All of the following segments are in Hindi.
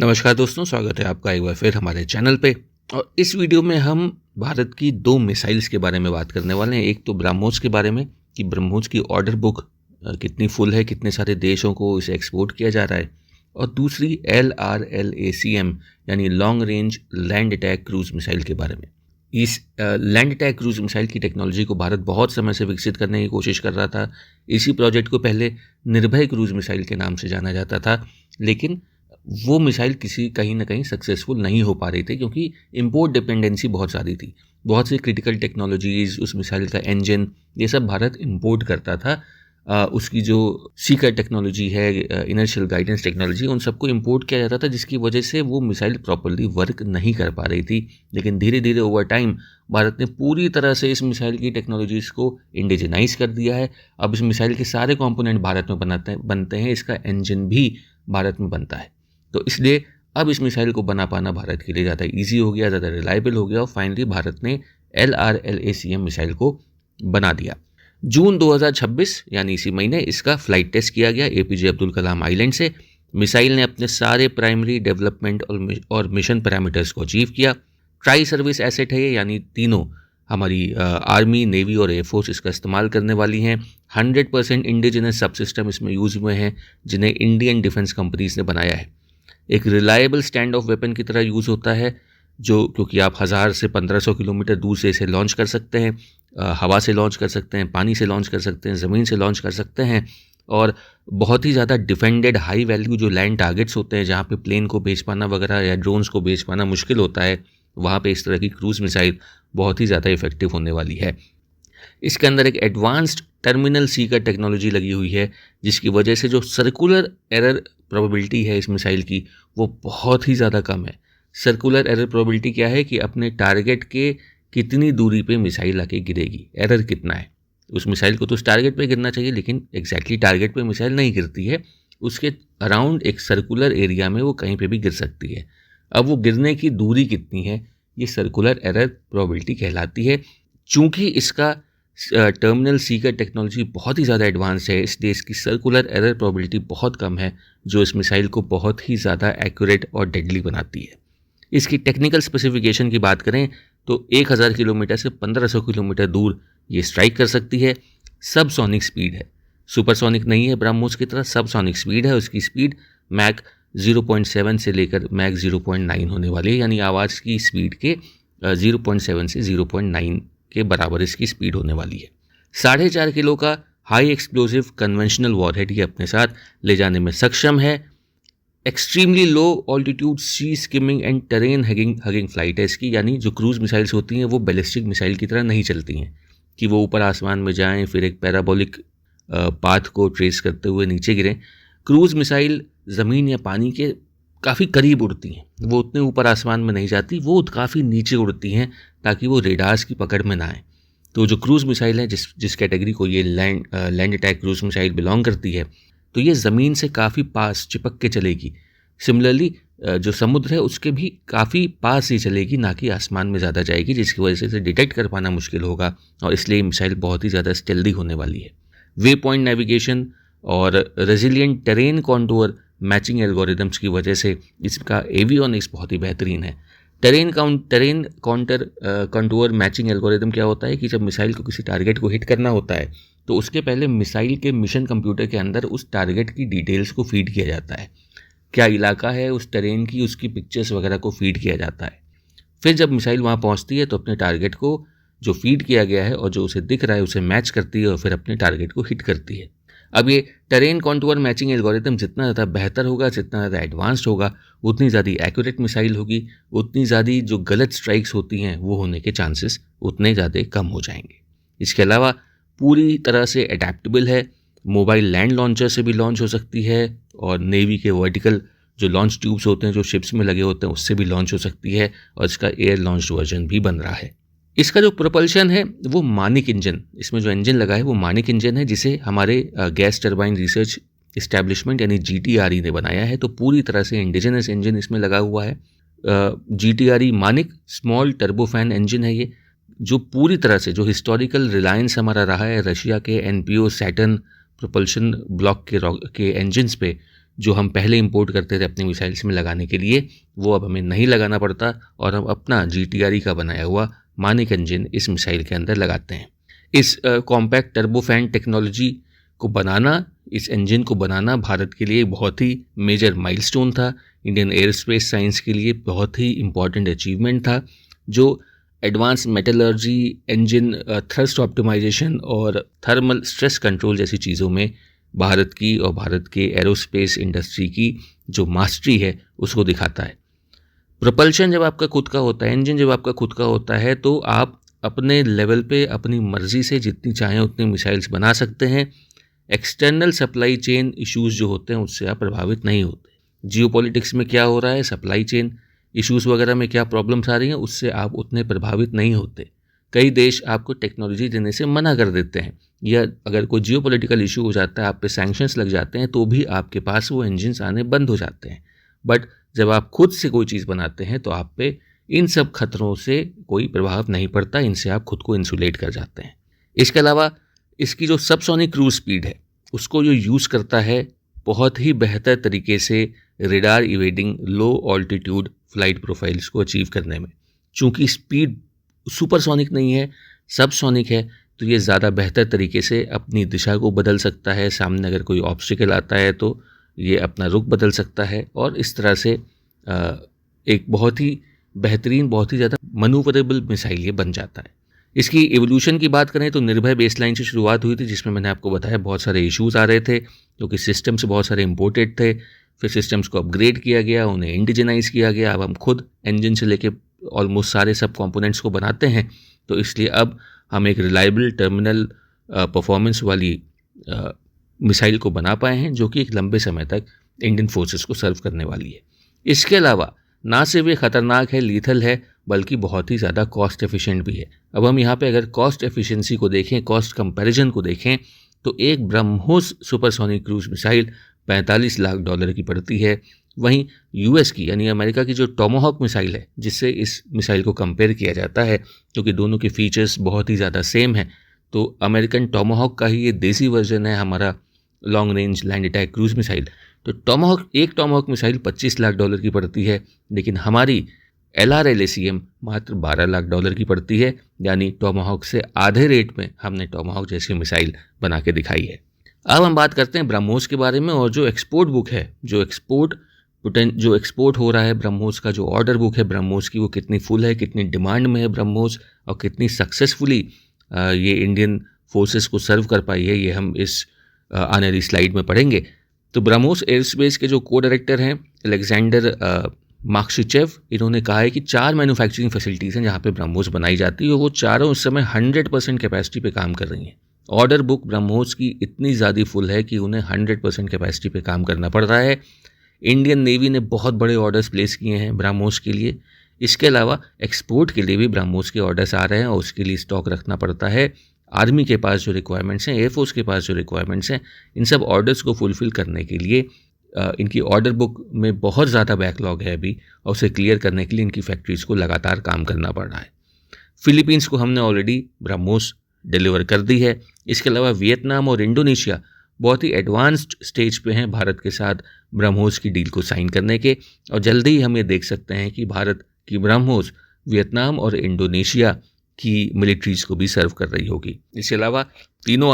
नमस्कार दोस्तों, स्वागत है आपका एक बार फिर हमारे चैनल पे। और इस वीडियो में हम भारत की दो मिसाइल्स के बारे में बात करने वाले हैं। एक तो ब्रह्मोस के बारे में कि ब्रह्मोस की ऑर्डर बुक कितनी फुल है, कितने सारे देशों को इसे एक्सपोर्ट किया जा रहा है। और दूसरी LRLACM यानी long range land attack cruise missile के बारे में। इस लैंड अटैक क्रूज मिसाइल की टेक्नोलॉजी को भारत बहुत समय से विकसित करने की कोशिश कर रहा था। इसी प्रोजेक्ट को पहले निर्भय क्रूज मिसाइल के नाम से जाना जाता था, लेकिन वो मिसाइल कहीं ना कहीं सक्सेसफुल नहीं हो पा रही थी क्योंकि इंपोर्ट डिपेंडेंसी बहुत ज़्यादा थी। बहुत सी क्रिटिकल टेक्नोलॉजीज़, उस मिसाइल का इंजन, ये सब भारत इंपोर्ट करता था। उसकी जो सीकर टेक्नोलॉजी है, इनर्शियल गाइडेंस टेक्नोलॉजी, उन सबको इंपोर्ट किया जाता था, जिसकी वजह से वो मिसाइल प्रॉपरली वर्क नहीं कर पा रही थी। लेकिन धीरे धीरे ओवर टाइम भारत ने पूरी तरह से इस मिसाइल की टेक्नोलॉजीज़ को इंडिजिनाइज कर दिया है। अब इस मिसाइल के सारे कंपोनेंट भारत में बनते हैं, इसका इंजन भी भारत में बनता है। तो इसलिए अब इस मिसाइल को बना पाना भारत के लिए ज़्यादा इजी हो गया, ज़्यादा रिलायबल हो गया और फाइनली भारत ने LRLACM मिसाइल को बना दिया। जून 2026 यानी इसी महीने इसका फ्लाइट टेस्ट किया गया APJ अब्दुल कलाम आइलैंड से। मिसाइल ने अपने सारे प्राइमरी डेवलपमेंट और मिशन पैरामीटर्स को अचीव किया। ट्राई सर्विस एसेट है ये, यानी तीनों हमारी आर्मी, नेवी और एयरफोर्स इसका इस्तेमाल करने वाली हैं। 100% इंडिजिनस सब सिस्टम इसमें यूज़ हुए हैं जिन्हें इंडियन डिफेंस कंपनीज ने बनाया है। एक रिलायबल स्टैंड ऑफ वेपन की तरह यूज़ होता है, जो क्योंकि आप 1000 से 1500 किलोमीटर दूर से इसे लॉन्च कर सकते हैं। हवा से लॉन्च कर सकते हैं, पानी से लॉन्च कर सकते हैं, ज़मीन से लॉन्च कर सकते हैं। और बहुत ही ज़्यादा डिफेंडेड हाई वैल्यू जो लैंड टारगेट्स होते हैं, जहाँ पे प्लेन को भेज पाना वगैरह या ड्रोन्स को भेज पाना मुश्किल होता है, वहाँ पे इस तरह की क्रूज़ मिसाइल बहुत ही ज़्यादा इफेक्टिव होने वाली है। इसके अंदर एक एडवांस्ड टर्मिनल सीकर टेक्नोलॉजी लगी हुई है, जिसकी वजह से जो सर्कुलर एरर प्रोबेबिलिटी है इस मिसाइल की, वो बहुत ही ज़्यादा कम है। सर्कुलर एरर प्रोबेबिलिटी क्या है कि अपने टारगेट के कितनी दूरी पे मिसाइल आके गिरेगी, एरर कितना है। उस मिसाइल को तो उस टारगेट पे गिरना चाहिए, लेकिन एग्जैक्टली टारगेट पे मिसाइल नहीं गिरती है, उसके अराउंड एक सर्कुलर एरिया में वो कहीं पे भी गिर सकती है। अब वो गिरने की दूरी कितनी है, ये सर्कुलर एरर प्रोबेबिलिटी कहलाती है। चूँकि इसका टर्मिनल सीकर टेक्नोलॉजी बहुत ही ज़्यादा एडवांस है, इसलिए इसकी सर्कुलर एरर प्रोबेबिलिटी बहुत कम है, जो इस मिसाइल को बहुत ही ज़्यादा एक्यूरेट और डेडली बनाती है। इसकी टेक्निकल स्पेसिफिकेशन की बात करें तो 1000 किलोमीटर से 1500 किलोमीटर दूर ये स्ट्राइक कर सकती है। सबसोनिक स्पीड है, सुपरसोनिक नहीं है ब्रह्मोस की तरह, सबसोनिक स्पीड है। उसकी स्पीड मैक 0.7 से लेकर मैक 0.9 होने वाली है, यानी आवाज़ की स्पीड के 0.7 से 0.9 के बराबर इसकी स्पीड होने वाली है। 4.5 किलो का हाई एक्सप्लोजिव कन्वेंशनल वॉरहेड ये अपने साथ ले जाने में सक्षम है। Extremely low altitude sea skimming and terrain hugging flight है इसकी, यानी जो क्रूज मिसाइल्स होती हैं वो बैलिस्टिक मिसाइल की तरह नहीं चलती हैं कि वो ऊपर आसमान में जाएं फिर एक पैराबोलिक पाथ को ट्रेस करते हुए नीचे गिरें। क्रूज मिसाइल ज़मीन या पानी के काफ़ी करीब उड़ती हैं, वो उतने ऊपर आसमान में नहीं जाती, वो काफ़ी नीचे उड़ती हैं ताकि वो रेडार्स की पकड़ में ना आए। तो जो क्रूज़ मिसाइल है, जिस कैटेगरी को ये land attack cruise missile belong करती है, तो ये ज़मीन से काफ़ी पास चिपक के चलेगी। सिमिलरली जो समुद्र है उसके भी काफ़ी पास ही चलेगी, ना कि आसमान में ज़्यादा जाएगी, जिसकी वजह से इसे डिटेक्ट कर पाना मुश्किल होगा और इसलिए मिसाइल बहुत ही ज़्यादा स्टेल्दी होने वाली है। वे पॉइंट नेविगेशन और resilient terrain contour matching algorithms की वजह से इसका एवियोनिक्स बहुत ही बेहतरीन है। Terrain counter contour matching algorithm क्या होता है कि जब मिसाइल को किसी टारगेट को हिट करना होता है तो उसके पहले मिसाइल के मिशन कंप्यूटर के अंदर उस टारगेट की डिटेल्स को फीड किया जाता है। क्या इलाका है उस टेरेन की, उसकी पिक्चर्स वगैरह को फीड किया जाता है। फिर जब मिसाइल वहाँ पहुँचती है तो अपने टारगेट को जो फीड किया गया है और जो उसे दिख रहा है उसे मैच करती है और फिर अपने टारगेट को हिट करती है। अब ये टेरेन कॉन्टूर मैचिंग एल्गोरिदम जितना ज़्यादा बेहतर होगा, जितना ज़्यादा एडवांस्ड होगा, उतनी ज़्यादा एक्यूरेट मिसाइल होगी, उतनी ज़्यादा जो गलत स्ट्राइक्स होती हैं वो होने के चांसेस उतने ज़्यादा कम हो जाएंगे। इसके अलावा पूरी तरह से अडेप्टेबल है, मोबाइल लैंड लॉन्चर से भी लॉन्च हो सकती है और नेवी के वर्टिकल जो लॉन्च ट्यूब्स होते हैं जो शिप्स में लगे होते हैं उससे भी लॉन्च हो सकती है और इसका एयर लॉन्च वर्जन भी बन रहा है। इसका जो प्रोपल्शन है वो मानिक इंजन, इसमें जो इंजन लगा है वो मानिक इंजन है, जिसे हमारे गैस टरबाइन रिसर्च इस्टेब्लिशमेंट यानी GTRE ने बनाया है। तो पूरी तरह से इंडिजिनस इंजन इसमें लगा हुआ है। GTRE Manik small turbofan engine है ये, जो पूरी तरह से जो हिस्टोरिकल रिलायंस हमारा रहा है रशिया के NPO सैटर्न प्रोपल्शन ब्लॉक के इंजन्स पे, जो हम पहले इंपोर्ट करते थे अपनी मिसाइल्स में लगाने के लिए, वो अब हमें नहीं लगाना पड़ता और हम अपना GTRE का बनाया हुआ मानिक इंजन इस मिसाइल के अंदर लगाते हैं। इस कॉम्पैक्ट टर्बोफैन टेक्नोलॉजी को बनाना, इस इंजन को बनाना भारत के लिए बहुत ही मेजर माइलस्टोन था, इंडियन एयरस्पेस साइंस के लिए बहुत ही इम्पॉर्टेंट अचीवमेंट था, जो advance metallurgy, engine thrust optimization और थर्मल स्ट्रेस कंट्रोल जैसी चीज़ों में भारत की और भारत के एरोस्पेस इंडस्ट्री की जो मास्टरी है उसको दिखाता है। प्रोपल्शन जब आपका खुद का होता है, इंजन जब आपका खुद का होता है, तो आप अपने लेवल पे अपनी मर्जी से जितनी चाहें उतनी मिसाइल्स बना सकते हैं। एक्सटर्नल सप्लाई चेन इश्यूज़ जो होते हैं उससे आप प्रभावित नहीं होते। जियोपॉलिटिक्स में क्या हो रहा है, सप्लाई चेन इश्यूज़ वगैरह में क्या प्रॉब्लम्स आ रही हैं, उससे आप उतने प्रभावित नहीं होते। कई देश आपको टेक्नोलॉजी देने से मना कर देते हैं, या अगर कोई जियोपॉलिटिकल इशू हो जाता है, आप पे सैंक्शंस लग जाते हैं, तो भी आपके पास वो इंजन्स आने बंद हो जाते हैं। बट जब आप खुद से कोई चीज़ बनाते हैं तो आप पे इन सब खतरों से कोई प्रभाव नहीं पड़ता, इनसे आप खुद को इंसुलेट कर जाते हैं। इसके अलावा इसकी जो सबसोनिक क्रूज स्पीड है उसको जो यूज़ करता है बहुत ही बेहतर तरीके से रेडार इवेडिंग लो ऑल्टीट्यूड फ्लाइट प्रोफाइल्स को अचीव करने में। चूँकि स्पीड सुपरसोनिक नहीं है, सबसोनिक है, तो ये ज़्यादा बेहतर तरीके से अपनी दिशा को बदल सकता है। सामने अगर कोई ऑब्स्टिकल आता है तो ये अपना रुख बदल सकता है और इस तरह से एक बहुत ही बेहतरीन, बहुत ही ज़्यादा मनूवरेबल मिसाइल ये बन जाता है। इसकी एवोल्यूशन की बात करें तो निर्भय बेसलाइन से शुरुआत हुई थी, जिसमें मैंने आपको बताया बहुत सारे इश्यूज़ आ रहे थे क्योंकि सिस्टम्स बहुत सारे इम्पोर्टेड थे। फिर सिस्टम्स को अपग्रेड किया गया, उन्हें इंडिजनाइज किया गया। अब हम खुद इंजन से लेके ऑलमोस्ट सारे सब कंपोनेंट्स को बनाते हैं, तो इसलिए अब हम एक रिलायबल टर्मिनल परफॉर्मेंस वाली मिसाइल को बना पाए हैं जो कि एक लंबे समय तक इंडियन फोर्सेस को सर्व करने वाली है। इसके अलावा ना सिर्फ ये ख़तरनाक है, लीथल है, बल्कि बहुत ही ज़्यादा कॉस्ट एफिशिएंट भी है। अब हम यहाँ पे अगर कॉस्ट एफिशिएंसी को देखें, कॉस्ट कंपैरिजन को देखें, तो एक BrahMos supersonic cruise missile $45 lakh की पड़ती है। वहीं यूएस की यानी अमेरिका की जो टोमाहॉक मिसाइल है, जिससे इस मिसाइल को कंपेयर किया जाता है क्योंकि दोनों के फीचर्स बहुत ही ज़्यादा सेम हैं, तो अमेरिकन टोमाहॉक का ही ये देसी वर्जन है हमारा long range land attack cruise missile. तो एक टोमाहॉक मिसाइल $25 लाख की पड़ती है, लेकिन हमारी LRLACM मात्र $12 लाख की पड़ती है। यानी टोमाहॉक से आधे रेट में हमने टोमाहॉक जैसी मिसाइल बना के दिखाई है। अब हम बात करते हैं ब्रह्मोस के बारे में, और जो एक्सपोर्ट बुक है, जो एक्सपोर्ट हो रहा है ब्रह्मोस का, जो ऑर्डर बुक है ब्रह्मोस की, वो कितनी फुल है, कितनी डिमांड में है ब्रह्मोस, और कितनी सक्सेसफुली ये इंडियन फोर्सेस को सर्व कर पाई है, ये हम इस आने वाली स्लाइड में पढ़ेंगे। तो ब्रह्मोस एयरस्पेस के जो को डायरेक्टर हैं अलेक्जेंडर मार्क्शिचेव, इन्होंने कहा है कि 4 मैन्युफैक्चरिंग फैसिलिटीज़ हैं जहाँ पे ब्रह्मोस बनाई जाती है, और वो चारों उस समय 100% कैपेसिटी पे काम कर रही हैं। ऑर्डर बुक ब्रह्मोस की इतनी ज़्यादा फुल है कि उन्हें 100% कैपेसिटी पे काम करना पड़ रहा है। इंडियन नेवी ने बहुत बड़े ऑर्डर्स प्लेस किए हैं ब्रह्मोस के लिए। इसके अलावा एक्सपोर्ट के लिए भी ब्रह्मोस के ऑर्डर्स आ रहे हैं और उसके लिए स्टॉक रखना पड़ता है। आर्मी के पास जो रिक्वायरमेंट्स हैं, एयरफोर्स के पास जो रिक्वायरमेंट्स हैं, इन सब ऑर्डर्स को फुलफ़िल करने के लिए इनकी ऑर्डर बुक में बहुत ज़्यादा बैकलॉग है अभी, और उसे क्लियर करने के लिए इनकी फैक्ट्रीज़ को लगातार काम करना पड़ रहा है। फिलीपींस को हमने ऑलरेडी ब्रह्मोस डिलीवर कर दी है। इसके अलावा वियतनाम और इंडोनेशिया बहुत ही एडवांस्ड स्टेज पे हैं भारत के साथ ब्रह्मोस की डील को साइन करने के, और जल्दी ही हम ये देख सकते हैं कि भारत की ब्रह्मोस वियतनाम और इंडोनेशिया की मिलिट्रीज़ को भी सर्व कर रही होगी। इसके अलावा तीनों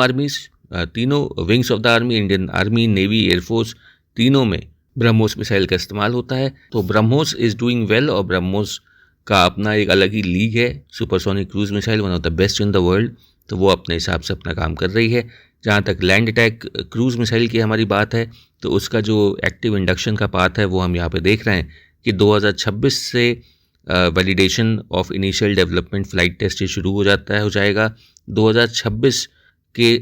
wings of the army, Indian army, navy, air force, तीनों में ब्रह्मोस मिसाइल का इस्तेमाल होता है। तो ब्रह्मोस इज़ डूइंग वेल, और ब्रह्मोस का अपना एक अलग ही लीग है। Supersonic cruise missile, one of the best in the world, तो वो अपने हिसाब से अपना काम कर रही है। जहाँ तक लैंड अटैक क्रूज मिसाइल की हमारी बात है, तो उसका जो एक्टिव इंडक्शन का पाथ है वो हम यहाँ पे देख रहे हैं कि 2026 से validation of initial development flight test ये शुरू हो जाएगा। 2026 के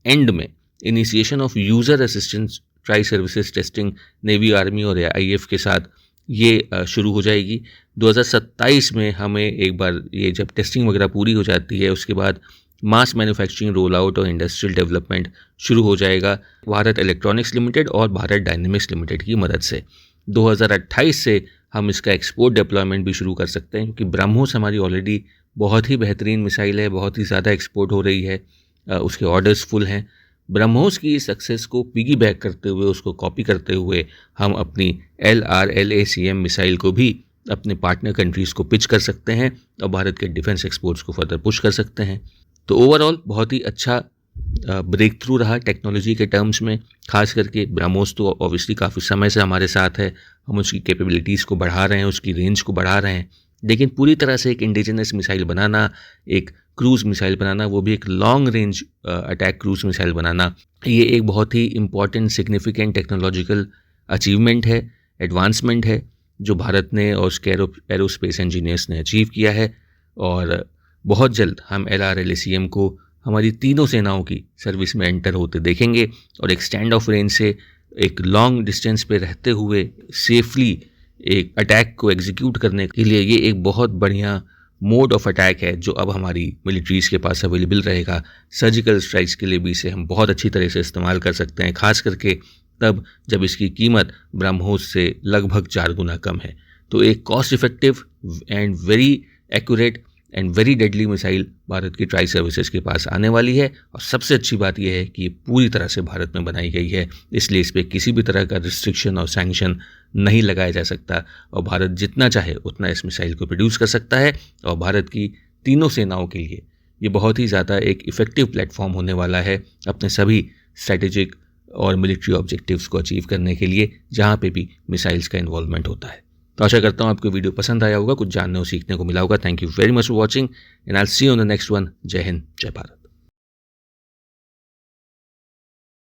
एंड में initiation of user assistance tri services testing navy, army और IAF के साथ ये शुरू हो जाएगी। 2027 में हमें एक बार ये जब टेस्टिंग वगैरह पूरी हो जाती है, उसके बाद मास मैन्युफैक्चरिंग रोल आउट और इंडस्ट्रियल डेवलपमेंट शुरू हो जाएगा भारत इलेक्ट्रॉनिक्स लिमिटेड और भारत डायनेमिक्स लिमिटेड की मदद से। 2028 से हम इसका एक्सपोर्ट डिप्लॉयमेंट भी शुरू कर सकते हैं, क्योंकि ब्रह्मोस हमारी ऑलरेडी बहुत ही बेहतरीन मिसाइल है, बहुत ही ज़्यादा एक्सपोर्ट हो रही है, उसके ऑर्डर्स फुल हैं। ब्रह्मोस की सक्सेस को पिगी बैक करते हुए, उसको कॉपी करते हुए हम अपनी LRLACM मिसाइल को भी अपने पार्टनर कंट्रीज़ को पिच कर सकते हैं और भारत के डिफेंस एक्सपोर्ट्स को फर्दर पुश कर सकते हैं। तो ओवरऑल बहुत ही अच्छा ब्रेक थ्रू रहा टेक्नोलॉजी के टर्म्स में। खास करके ब्रह्मोस तो ऑब्वियसली काफ़ी समय से हमारे साथ है, हम उसकी कैपेबिलिटीज़ को बढ़ा रहे हैं, उसकी रेंज को बढ़ा रहे हैं, लेकिन पूरी तरह से एक इंडिजिनस मिसाइल बनाना, एक क्रूज़ मिसाइल बनाना, वो भी एक long range attack cruise missile बनाना, ये एक बहुत ही इंपॉर्टेंट सिग्निफिकेंट टेक्नोलॉजिकल अचीवमेंट है, एडवांसमेंट है, जो भारत ने और उसके एरोस्पेस इंजीनियर्स ने अचीव किया है। और बहुत जल्द हम LRLACM को हमारी तीनों सेनाओं की सर्विस में एंटर होते देखेंगे और एक स्टैंड ऑफ रेंज से एक लॉन्ग डिस्टेंस पे रहते हुए सेफली एक अटैक को एग्जीक्यूट करने के लिए ये एक बहुत बढ़िया मोड ऑफ अटैक है जो अब हमारी मिलिट्रीज़ के पास अवेलेबल रहेगा। सर्जिकल स्ट्राइक्स के लिए भी इसे हम बहुत अच्छी तरह से इस्तेमाल कर सकते हैं, खास करके तब जब इसकी कीमत ब्रह्मोस से लगभग 4 गुना कम है। तो एक cost effective and very accurate and very deadly missile Bharat की ट्राई सर्विसेज के पास आने वाली है। और सबसे अच्छी बात यह है कि ये पूरी तरह से भारत में बनाई गई है, इसलिए इस पर किसी भी तरह का रिस्ट्रिक्शन और सैंक्शन नहीं लगाया जा सकता और भारत जितना चाहे उतना इस मिसाइल को प्रोड्यूस कर सकता है। और भारत की तीनों सेनाओं के लिए ये बहुत ही ज़्यादा एक इफ़ेक्टिव प्लेटफॉर्म होने वाला है अपने सभी स्ट्रेटेजिक और मिलिट्री ऑब्जेक्टिव्स को अचीव करने के लिए, जहाँ पे भी मिसाइल्स का इन्वॉल्वमेंट होता है। तो आशा करता हूँ आपको वीडियो पसंद आया होगा, कुछ जानने और सीखने को मिला होगा। Thank you very much for watching and I will see you on the next one. जय हिंद, जय भारत।